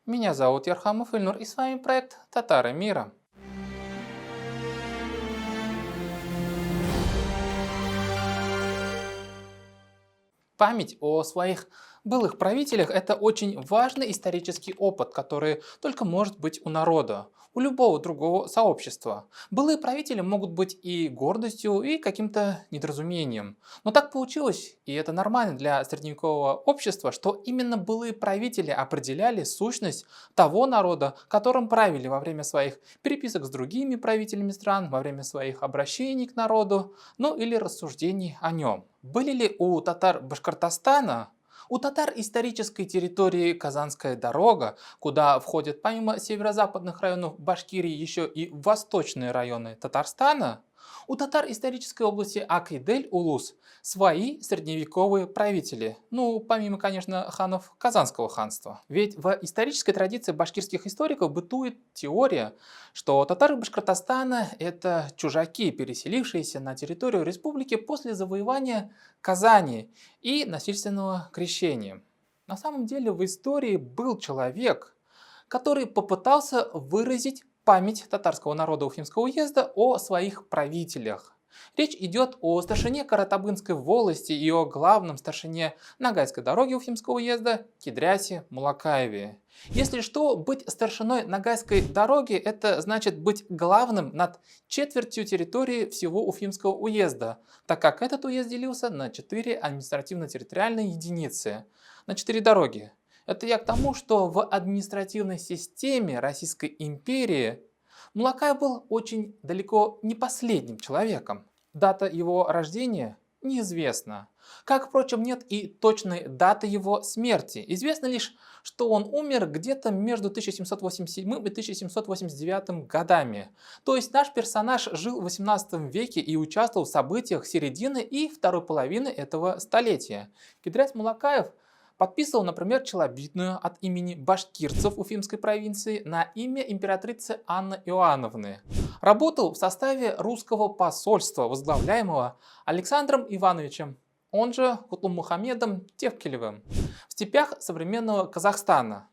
Меня зовут Ярхамов Ильнур и с вами проект «Татары мира». Память о своих былых правителях – это очень важный исторический опыт, который только может быть у народа, у любого другого сообщества. Былые правители могут быть и гордостью, и каким-то недоразумением. Но так получилось, и это нормально для средневекового общества, что именно былые правители определяли сущность того народа, которым правили во время своих переписок с другими правителями стран, во время своих обращений к народу, ну или рассуждений о нем. Были ли у татар Башкортостана, у татар исторической территории Казанская дорога, куда входят помимо северо-западных районов Башкирии еще и восточные районы Татарстана, у татар исторической области Акидель-Улус свои средневековые правители, ну, помимо, конечно, ханов Казанского ханства. Ведь в исторической традиции башкирских историков бытует теория, что татары Башкортостана – это чужаки, переселившиеся на территорию республики после завоевания Казани и насильственного крещения. На самом деле в истории был человек, который попытался выразить память татарского народа Уфимского уезда о своих правителях. Речь идет о старшине Каратабынской волости и о главном старшине Ногайской дороги Уфимского уезда Кидрясе Мулакаеве. Если что, быть старшиной Ногайской дороги – это значит быть главным над четвертью территории всего Уфимского уезда, так как этот уезд делился на 4 административно-территориальные единицы, на 4 дороги. Это я к тому, что в административной системе Российской империи Мулакаев был очень далеко не последним человеком. Дата его рождения неизвестна. Как, впрочем, нет и точной даты его смерти. Известно лишь, что он умер где-то между 1787 и 1789 годами. То есть наш персонаж жил в 18 веке и участвовал в событиях середины и второй половины этого столетия. Кидряс Мулакаев подписывал, например, челобитную от имени башкирцев Уфимской провинции на имя императрицы Анны Иоанновны. Работал в составе русского посольства, возглавляемого Александром Ивановичем, он же Кутлумухамедом Тевкелевым, в степях современного Казахстана.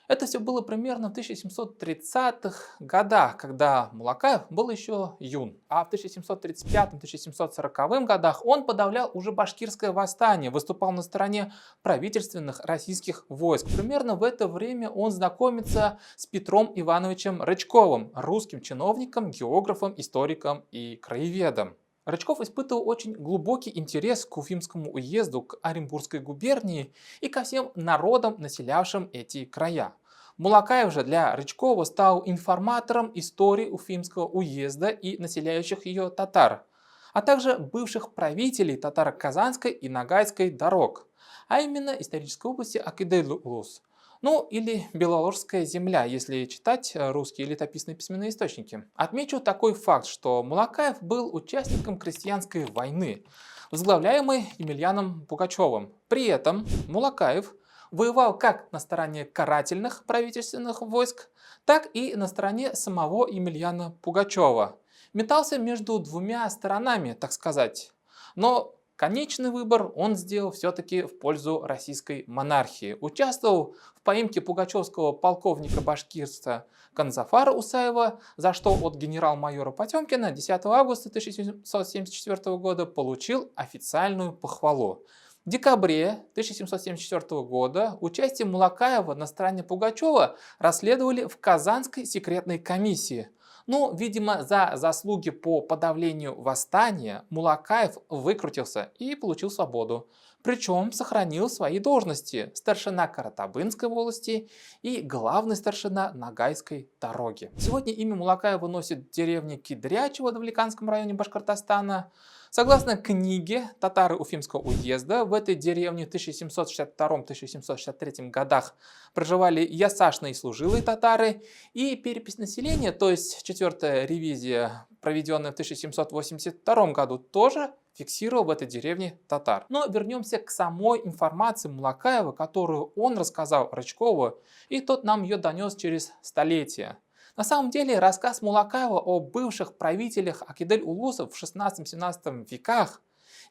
Это все было примерно в 1730-х годах, когда Мулакаев был еще юн. А в 1735-1740 годах он подавлял уже башкирское восстание, выступал на стороне правительственных российских войск. Примерно в это время он знакомится с Петром Ивановичем Рычковым, русским чиновником, географом, историком и краеведом. Рычков испытывал очень глубокий интерес к Уфимскому уезду, к Оренбургской губернии и ко всем народам, населявшим эти края. Мулакаев же для Рычкова стал информатором истории Уфимского уезда и населяющих ее татар, а также бывших правителей татаро-казанской и ногайской дорог, а именно исторической области Акидель-Улус. Ну или Белоложская земля, если читать русские летописные письменные источники. Отмечу такой факт, что Мулакаев был участником крестьянской войны, возглавляемой Емельяном Пугачевым. При этом Мулакаев воевал как на стороне карательных правительственных войск, так и на стороне самого Емельяна Пугачева. Метался между двумя сторонами, так сказать. Но конечный выбор он сделал все-таки в пользу российской монархии. Участвовал в поимке пугачевского полковника башкирства Канзафара Усаева, за что от генерал-майора Потемкина 10 августа 1774 года получил официальную похвалу. В декабре 1774 года участие Мулакаева на стороне Пугачева расследовали в Казанской секретной комиссии. Но, видимо, за заслуги по подавлению восстания Мулакаев выкрутился и получил свободу. Причем сохранил свои должности – старшина Каратабынской волости и главный старшина Ногайской дороги. Сегодня имя Мулакаева носит деревня Кидряче в Давлеканском районе Башкортостана. Согласно книге «Татары Уфимского уезда», в этой деревне в 1762-1763 годах проживали ясашные служилые татары, и перепись населения, то есть четвертая ревизия, проведенная в 1782 году, тоже фиксировал в этой деревне татар. Но вернемся к самой информации Мулакаева, которую он рассказал Рычкову, и тот нам ее донес через столетия. На самом деле рассказ Мулакаева о бывших правителях Акидель-Улуса в 16-17 веках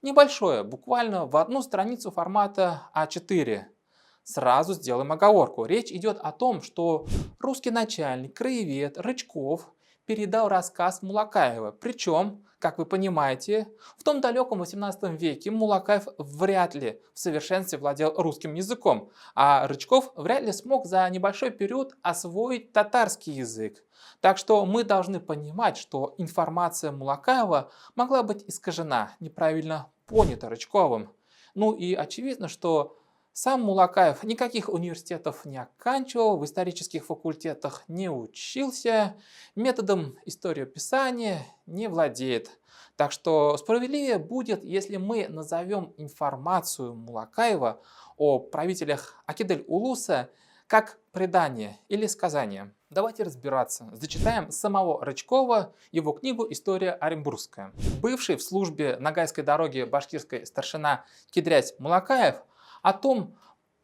небольшое, буквально в одну страницу формата А4. Сразу сделаем оговорку. Речь идет о том, что русский начальник, краевед Рычков передал рассказ Мулакаева. Причем, как вы понимаете, в том далеком 18 веке Мулакаев вряд ли в совершенстве владел русским языком, а Рычков вряд ли смог за небольшой период освоить татарский язык. Так что мы должны понимать, что информация Мулакаева могла быть искажена, неправильно понята Рычковым. Ну и очевидно, что сам Мулакаев никаких университетов не оканчивал, в исторических факультетах не учился, методом историописания не владеет. Так что справедливее будет, если мы назовем информацию Мулакаева о правителях Акидель-Улуса как предание или сказание. Давайте разбираться. Зачитаем самого Рычкова, его книгу «История Оренбургская». Бывший в службе Ногайской дороги башкирской старшина Кидрясь Мулакаев о том,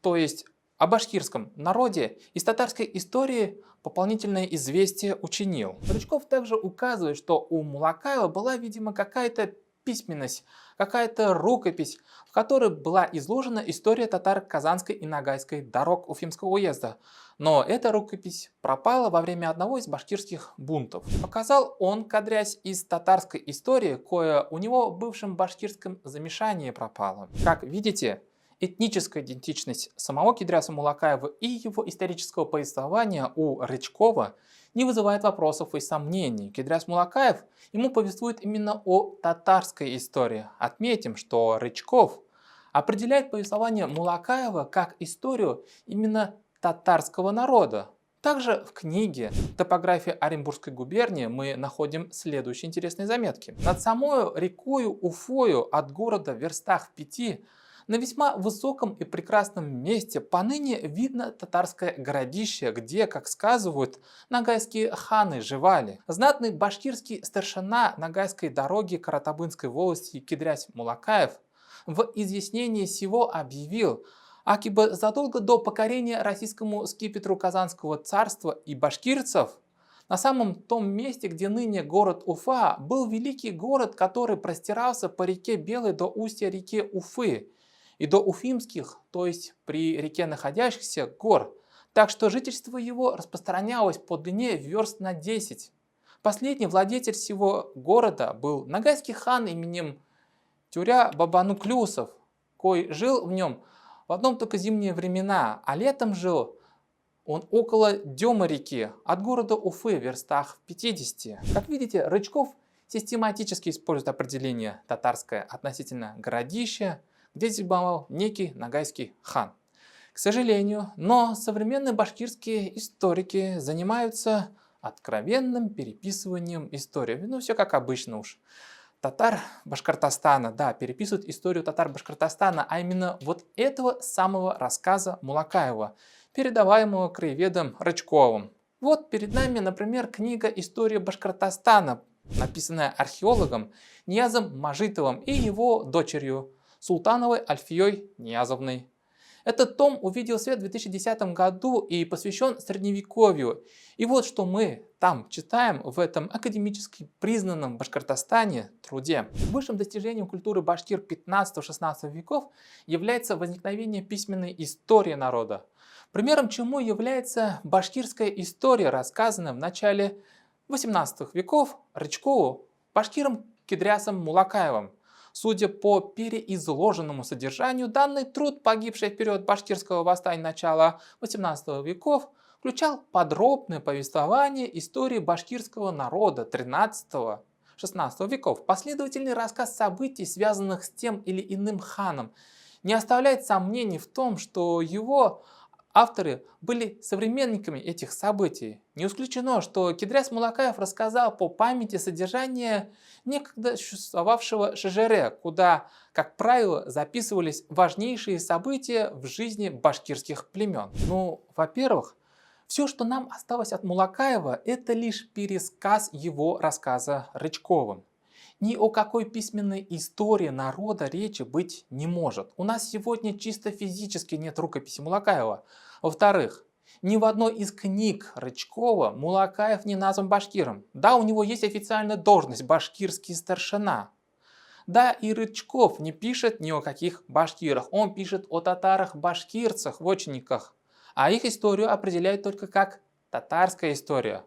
то есть о башкирском народе из татарской истории пополнительное известие учинил. Рычков также указывает, что у Мулакаева была, видимо, какая-то письменность, какая-то рукопись, в которой была изложена история татаро-казанской и ногайской дорог Уфимского уезда. Но эта рукопись пропала во время одного из башкирских бунтов. Показал он, кадрясь из татарской истории, кое у него в бывшем башкирском замешании пропало. Как видите, этническая идентичность самого Кидряса Мулакаева и его исторического повествования у Рычкова не вызывает вопросов и сомнений. Кидряс Мулакаев ему повествует именно о татарской истории. Отметим, что Рычков определяет повествование Мулакаева как историю именно татарского народа. Также в книге «Топография Оренбургской губернии» мы находим следующие интересные заметки. Над самой рекою Уфою от города в верстах в 5 на весьма высоком и прекрасном месте поныне видно татарское городище, где, как сказывают, ногайские ханы живали. Знатный башкирский старшина Ногайской дороги Каратабынской волости Кидрясь Мулакаев в изъяснении сего объявил, акибы задолго до покорения российскому скипетру Казанского царства и башкирцев на самом том месте, где ныне город Уфа, был великий город, который простирался по реке Белой до устья реки Уфы и до Уфимских, то есть при реке находящихся гор, так что жительство его распространялось по длине верст на 10. Последний владетель всего города был ногайский хан именем Тюря Бабануклюсов, кой жил в нем в одном только зимние времена, а летом жил он около Дема реки, от города Уфы в верстах в 50. Как видите, Рычков систематически использует определение татарское относительно городища, где зимовал некий ногайский хан. К сожалению, но современные башкирские историки занимаются откровенным переписыванием истории. Ну, все как обычно уж. Татар Башкортостана, да, переписывают историю татар Башкортостана, а именно вот этого самого рассказа Мулакаева, передаваемого краеведом Рычковым. Вот перед нами, например, книга «История Башкортостана», написанная археологом Ниязом Мажитовым и его дочерью Султановой Альфией Ниязовной. Этот том увидел свет в 2010 году и посвящен Средневековью. И вот что мы там читаем в этом академически признанном Башкортостане труде. Высшим достижением культуры башкир 15-16 веков является возникновение письменной истории народа. Примером чему является башкирская история, рассказанная в начале 18 веков Рычкову башкиром Кидрясом Мулакаевым. Судя по переизложенному содержанию, данный труд, погибший в период башкирского восстания начала 18 веков, включал подробное повествование истории башкирского народа 13-16 веков. Последовательный рассказ событий, связанных с тем или иным ханом, не оставляет сомнений в том, что его авторы были современниками этих событий. Не исключено, что Кидряс Мулакаев рассказал по памяти содержание некогда существовавшего ШЖР, куда, как правило, записывались важнейшие события в жизни башкирских племен. Ну, во-первых, все, что нам осталось от Мулакаева, это лишь пересказ его рассказа Рычковым. Ни о какой письменной истории народа речи быть не может. У нас сегодня чисто физически нет рукописи Мулакаева. Во-вторых, ни в одной из книг Рычкова Мулакаев не назван башкиром. Да, у него есть официальная должность башкирский старшина. Да и Рычков не пишет ни о каких башкирах, он пишет о татарах-башкирцах, вотчинниках, а их историю определяет только как татарская история.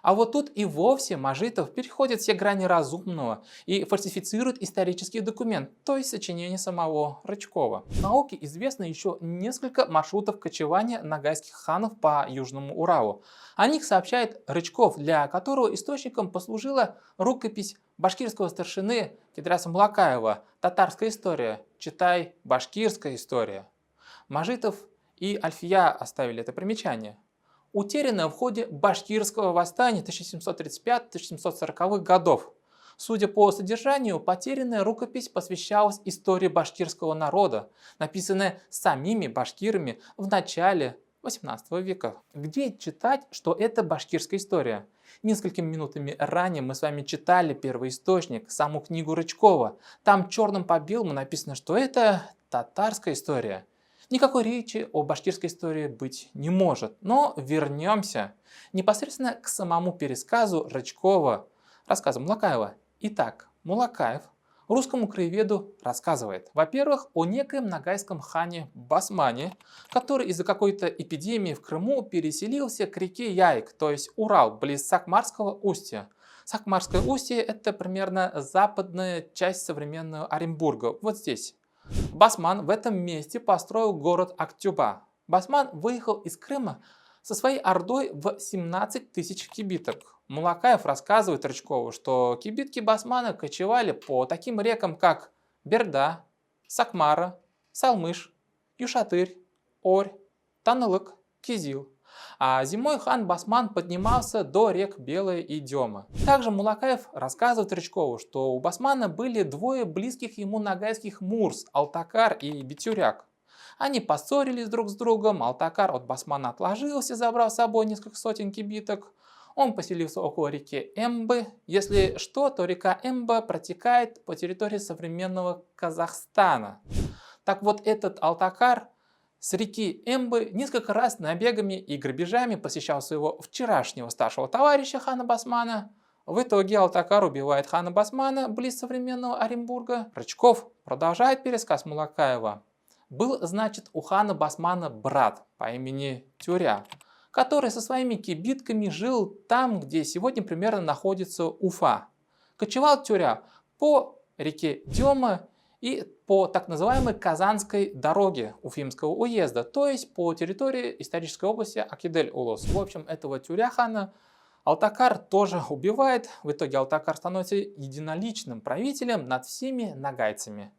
А вот тут и вовсе Мажитов переходит все грани разумного и фальсифицирует исторический документ, то есть сочинение самого Рычкова. В науке известно еще несколько маршрутов кочевания ногайских ханов по Южному Уралу. О них сообщает Рычков, для которого источником послужила рукопись башкирского старшины Кидраса Мулакаева «Татарская история», читай «Башкирская история». Мажитов и Альфия оставили это примечание. Утерянная в ходе башкирского восстания 1735-1740 годов. Судя по содержанию, потерянная рукопись посвящалась истории башкирского народа, написанная самими башкирами в начале 18 века. Где читать, что это башкирская история? Несколькими минутами ранее мы с вами читали первоисточник, саму книгу Рычкова. Там черным по белому написано, что это татарская история. Никакой речи о башкирской истории быть не может. Но вернемся непосредственно к самому пересказу Рычкова, рассказу Мулакаева. Итак, Мулакаев русскому краеведу рассказывает, во-первых, о некоем ногайском хане Басмане, который из-за какой-то эпидемии в Крыму переселился к реке Яик, то есть Урал, близ Сакмарского устья. Сакмарское устье – это примерно западная часть современного Оренбурга, вот здесь. Басман в этом месте построил город Актюба. Басман выехал из Крыма со своей ордой в 17 тысяч кибиток. Мулакаев рассказывает Рычкову, что кибитки Басмана кочевали по таким рекам, как Берда, Сакмара, Салмыш, Юшатырь, Орь, Танылык, Кизил. А зимой хан Басман поднимался до рек Белая и Дема. Также Мулакаев рассказывает Рычкову, что у Басмана были двое близких ему ногайских мурс – Алтакар и Битюряк. Они поссорились друг с другом, Алтакар от Басмана отложился, забрав с собой несколько сотен кибиток. Он поселился около реки Эмбы. Если что, то река Эмба протекает по территории современного Казахстана. Так вот, этот Алтакар с реки Эмбы несколько раз набегами и грабежами посещал своего вчерашнего старшего товарища хана Басмана. В итоге Алтакар убивает хана Басмана близ современного Оренбурга. Рычков продолжает пересказ Мулакаева. Был, значит, у хана Басмана брат по имени Тюря, который со своими кибитками жил там, где сегодня примерно находится Уфа. Кочевал Тюря по реке Дема и по так называемой Казанской дороге Уфимского уезда, то есть по территории исторической области Акидель-Улус. В общем, этого Тюря-хана Алтакар тоже убивает. В итоге Алтакар становится единоличным правителем над всеми нагайцами.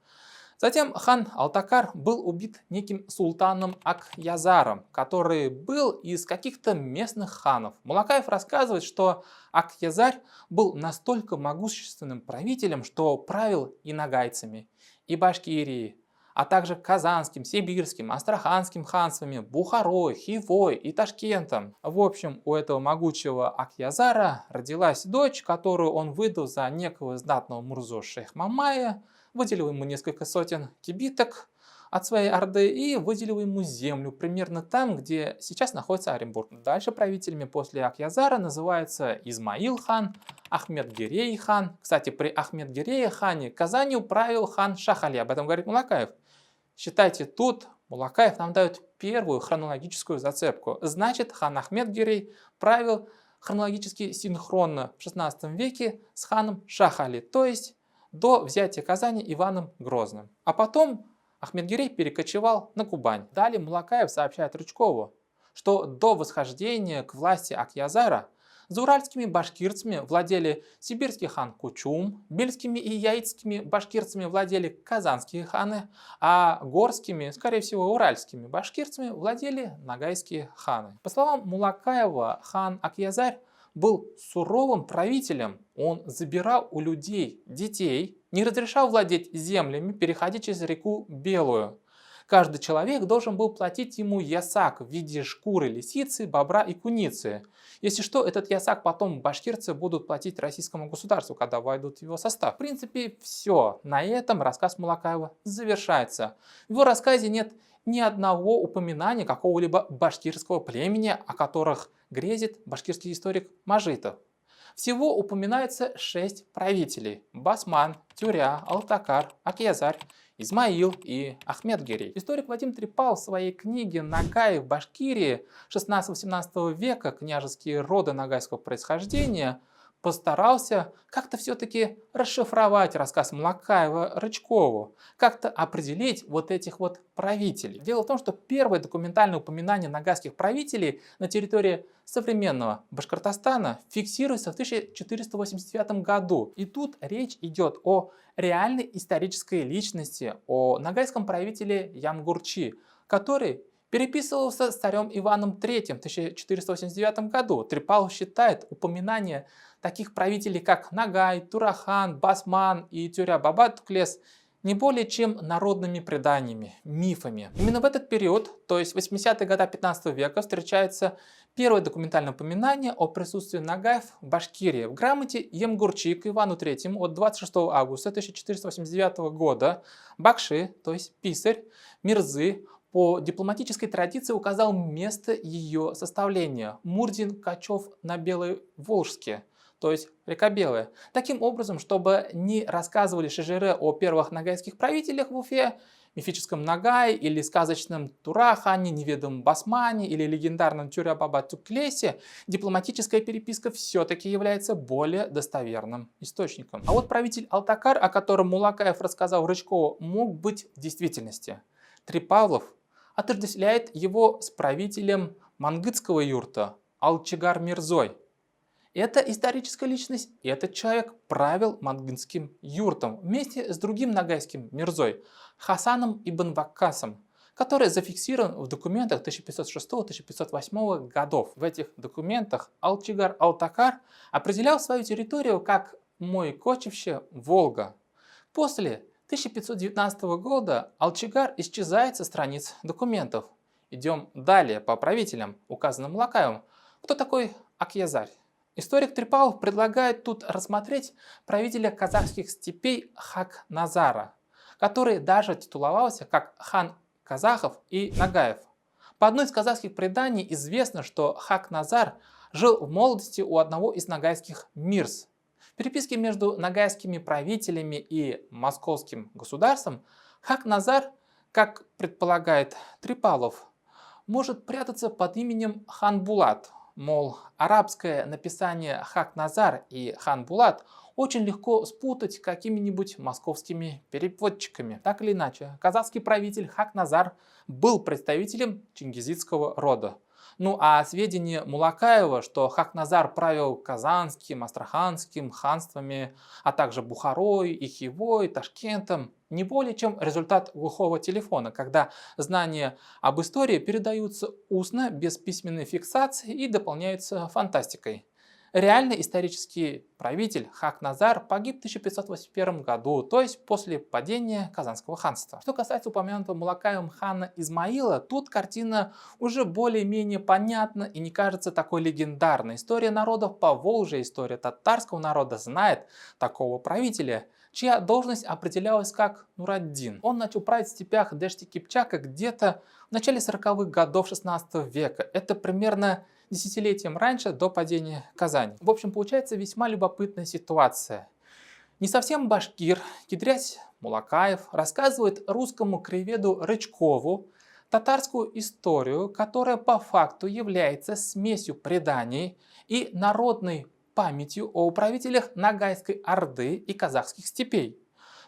Затем хан Алтакар был убит неким султаном Акъязаром, который был из каких-то местных ханов. Мулакаев рассказывает, что Акъязарь был настолько могущественным правителем, что правил и нагайцами, и Башкирией, а также Казанским, Сибирским, Астраханским ханствами, Бухарой, Хивой и Ташкентом. В общем, у этого могучего Акъязара родилась дочь, которую он выдал за некого знатного Мурзу шейх Мамая, выделил ему несколько сотен кибиток от своей орды и выделил ему землю примерно там, где сейчас находится Оренбург. Дальше правителями после Акъязара называются Измаил хан, Ахмед-Гирей хан. Кстати, при Ахмед-Гирее хане Казанью правил хан Шахали, об этом говорит Мулакаев. Считайте, тут Мулакаев нам дает первую хронологическую зацепку. Значит, хан Ахмед-Гирей правил хронологически синхронно в 16 веке с ханом Шахали, то есть до взятия Казани Иваном Грозным. А потом Ахмед-Гирей перекочевал на Кубань. Далее Мулакаев сообщает Рычкову, что до восхождения к власти Акъязара зауральскими башкирцами владели сибирский хан Кучум, бельскими и яицкими башкирцами владели казанские ханы, а горскими, скорее всего уральскими башкирцами владели ногайские ханы. По словам Мулакаева, хан Акъязарь был суровым правителем. Он забирал у людей детей, не разрешал владеть землями, переходить через реку Белую. Каждый человек должен был платить ему ясак в виде шкуры лисицы, бобра и куницы. Если что, этот ясак потом башкирцы будут платить российскому государству, когда войдут в его состав. В принципе, все. На этом рассказ Мулакаева завершается. В его рассказе нет ни одного упоминания какого-либо башкирского племени, о которых грезит башкирский историк Мажитов. Всего упоминается 6 правителей: Басман, Тюря, Алтакар, Акьязарь, Измаил и Ахмедгерей. Историк Вадим Трипал в своей книге «Ногаи в Башкирии 16-18 века. Княжеские роды ногайского происхождения» постарался как-то все-таки расшифровать рассказ Мулакаева Рычкову, как-то определить вот этих вот правителей. Дело в том, что первое документальное упоминание ногайских правителей на территории современного Башкортостана фиксируется в 1489 году. И тут речь идет о реальной исторической личности, о ногайском правителе Ямгурчи, который переписывался с царем Иваном III в 1489 году. Трипал считает упоминание таких правителей, как Ногай, Турахан, Басман и Тюря-Баба-Туклес не более чем народными преданиями, мифами. Именно в этот период, то есть 80-е годы 15 века, встречается первое документальное упоминание о присутствии нагаев в Башкирии. В грамоте Емгурчи к Ивану III от 26 августа 1489 года Бакши, то есть писарь, Мирзы, по дипломатической традиции указал место ее составления – Мурдин Качев на Белой Волжске, то есть река Белая. Таким образом, чтобы не рассказывали шежире о первых ногайских правителях в Уфе, мифическом Ногае или сказочном Турахане, неведомом Басмане или легендарном Тюря-Баба-Туклесе, дипломатическая переписка все-таки является более достоверным источником. А вот правитель Алтакар, о котором Мулакаев рассказал Рычкову, мог быть в действительности. Трипалов отождествляет его с правителем мангытского юрта Алчигар Мирзой. Это историческая личность, и этот человек правил мангытским юртом вместе с другим ногайским Мирзой Хасаном ибн Ваккасом, который зафиксирован в документах 1506-1508 годов. В этих документах Алчигар Алтакар определял свою территорию как Мой-Кочевще Волга. После 1519 года Алчигар исчезает со страниц документов. Идем далее по правителям, указанным Лакаевым. Кто такой Акьязарь? Историк Трипалов предлагает тут рассмотреть правителя казахских степей Хак-Назара, который даже титуловался как хан казахов и нагаев. По одной из казахских преданий известно, что Хак-Назар жил в молодости у одного из ногайских мирз. В переписке между ногайскими правителями и московским государством Хак-Назар, как предполагает Трипалов, может прятаться под именем хан Булат. Мол, арабское написание Хак-Назар и хан Булат очень легко спутать какими-нибудь московскими переводчиками. Так или иначе, казахский правитель Хак-Назар был представителем чингизидского рода. Ну а сведения Мулакаева, что Хак-Назар правил Казанским, Астраханским ханствами, а также Бухарой, Ихивой, Ташкентом, не более чем результат глухого телефона, когда знания об истории передаются устно, без письменной фиксации и дополняются фантастикой. Реальный исторический правитель Хак-Назар погиб в 1581 году, то есть после падения Казанского ханства. Что касается упомянутого Мулакаевым хана Измаила, тут картина уже более-менее понятна и не кажется такой легендарной. История народов Поволжья, история татарского народа знает такого правителя, чья должность определялась как Нураддин. Он начал править в степях Дэшти Кипчака где-то в начале 40-х годов 16 века. Это примерно десятилетием раньше, до падения Казани. В общем, получается весьма любопытная ситуация. Не совсем башкир, Кидрясь Мулакаев рассказывает русскому краеведу Рычкову татарскую историю, которая по факту является смесью преданий и народной памятью о правителях Ногайской Орды и казахских степей.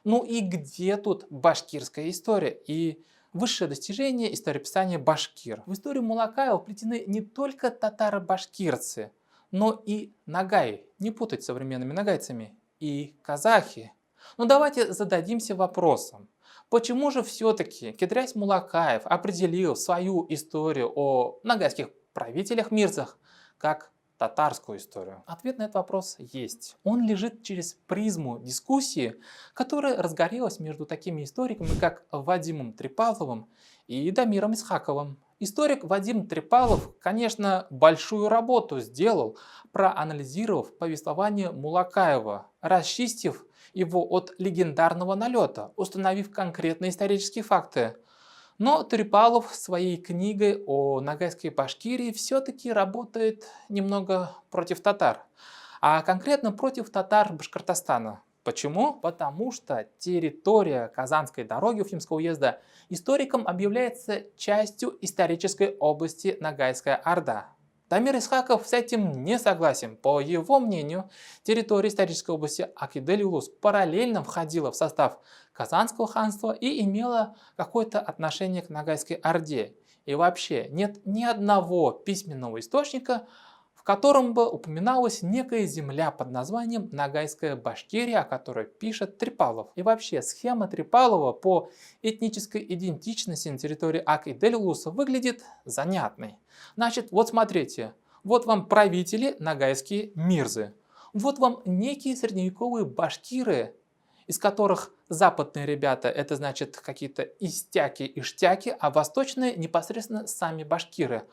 Ну и где тут башкирская история и высшее достижение историописания башкир? В историю Мулакаева вплетены не только татаро-башкирцы, но и нагаи, не путать с современными нагайцами, и казахи. Но давайте зададимся вопросом, почему же все-таки Кидрясь Мулакаев определил свою историю о ногайских правителях-мирзах как татарскую историю? Ответ на этот вопрос есть. Он лежит через призму дискуссии, которая разгорелась между такими историками, как Вадимом Трипаловым и Дамиром Исхаковым. Историк Вадим Трипалов, конечно, большую работу сделал, проанализировав повествование Мулакаева, расчистив его от легендарного налета, установив конкретные исторические факты. Но Трипалов своей книгой о Ногайской Башкирии все-таки работает немного против татар. а конкретно против татар Башкортостана. Почему? Потому что территория Казанской дороги Уфимского уезда историкам объявляется частью исторической области Ногайская Орда. Дамир Исхаков с этим не согласен. По его мнению, территория исторической области Акидель-Улус параллельно входила в состав Казанского ханства и имела какое-то отношение к Ногайской Орде. И вообще нет ни одного письменного источника, в котором бы упоминалась некая земля под названием Ногайская Башкирия, о которой пишет Трипалов. И вообще схема Трипалова по этнической идентичности на территории Ак-и-Дель-Улуса выглядит занятной. Значит, вот смотрите, вот вам правители ногайские мирзы, вот вам некие средневековые башкиры, из которых западные ребята это значит какие-то истяки-иштяки, а восточные непосредственно сами башкиры.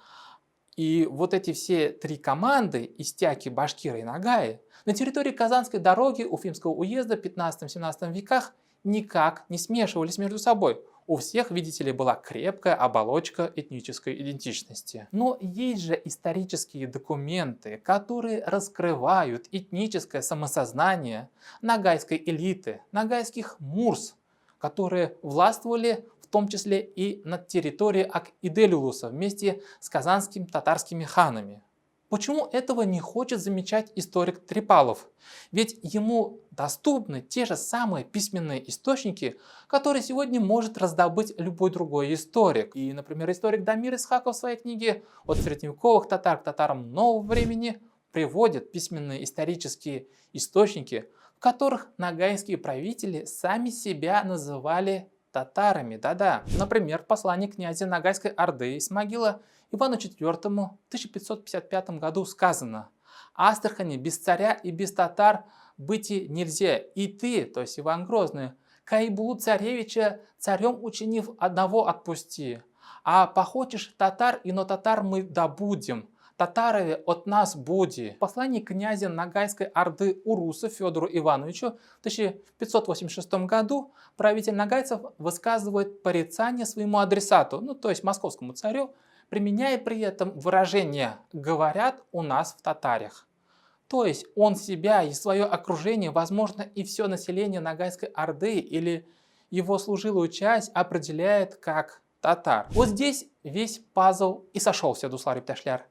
И вот эти все три команды, истяки, башкиры и нагаи, на территории Казанской дороги Уфимского уезда в 15-17 веках никак не смешивались между собой. У всех, видите ли, была крепкая оболочка этнической идентичности. Но есть же исторические документы, которые раскрывают этническое самосознание ногайской элиты, ногайских мурс, которые властвовали в том числе и над территорией Ак-и-Дель-Улуса вместе с казанскими татарскими ханами. Почему этого не хочет замечать историк Трипалов? Ведь ему доступны те же самые письменные источники, которые сегодня может раздобыть любой другой историк. И, например, историк Дамир Исхаков в своей книге «От средневековых татар к татарам нового времени» приводит письменные исторические источники, в которых ногайские правители сами себя называли татарами. Да-да. Например, послание князя Ногайской Орды Исмагила Ивану IV в 1555 году сказано: «Астрахани без царя и без татар быть и нельзя, и ты, то есть Иван Грозный, Кайбулу царевича царем учинив одного отпусти, а похочешь татар, и но татар мы добудем, татарове от нас буди». В послании князя Ногайской Орды Уруса Федору Ивановичу в 1586 году правитель ногайцев высказывает порицание своему адресату, то есть московскому царю, применяя при этом выражение «говорят у нас в татарях». То есть он себя и свое окружение, возможно, и все население Ногайской Орды или его служилую часть определяет как татар. Вот здесь весь пазл и сошелся, Дуслар Ипташляр.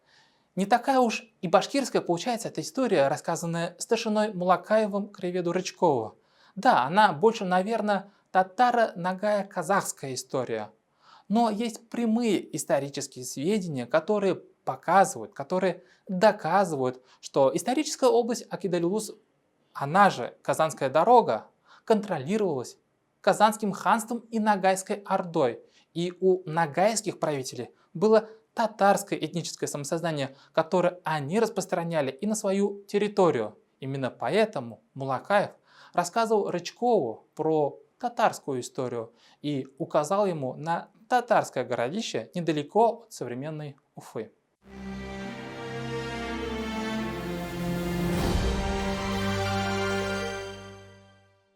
Не такая уж и башкирская получается эта история, рассказанная старшиной Мулакаевым краеведу Рычкову. Да, она больше, наверное, татаро-ногая-казахская история. Но есть прямые исторические сведения, которые показывают, которые доказывают, что историческая область Акидель-Улус, она же Казанская дорога, контролировалась Казанским ханством и Ногайской Ордой. И у ногайских правителей было татарское этническое самосознание, которое они распространяли и на свою территорию. Именно поэтому Мулакаев рассказывал Рычкову про татарскую историю и указал ему на татарское городище недалеко от современной Уфы.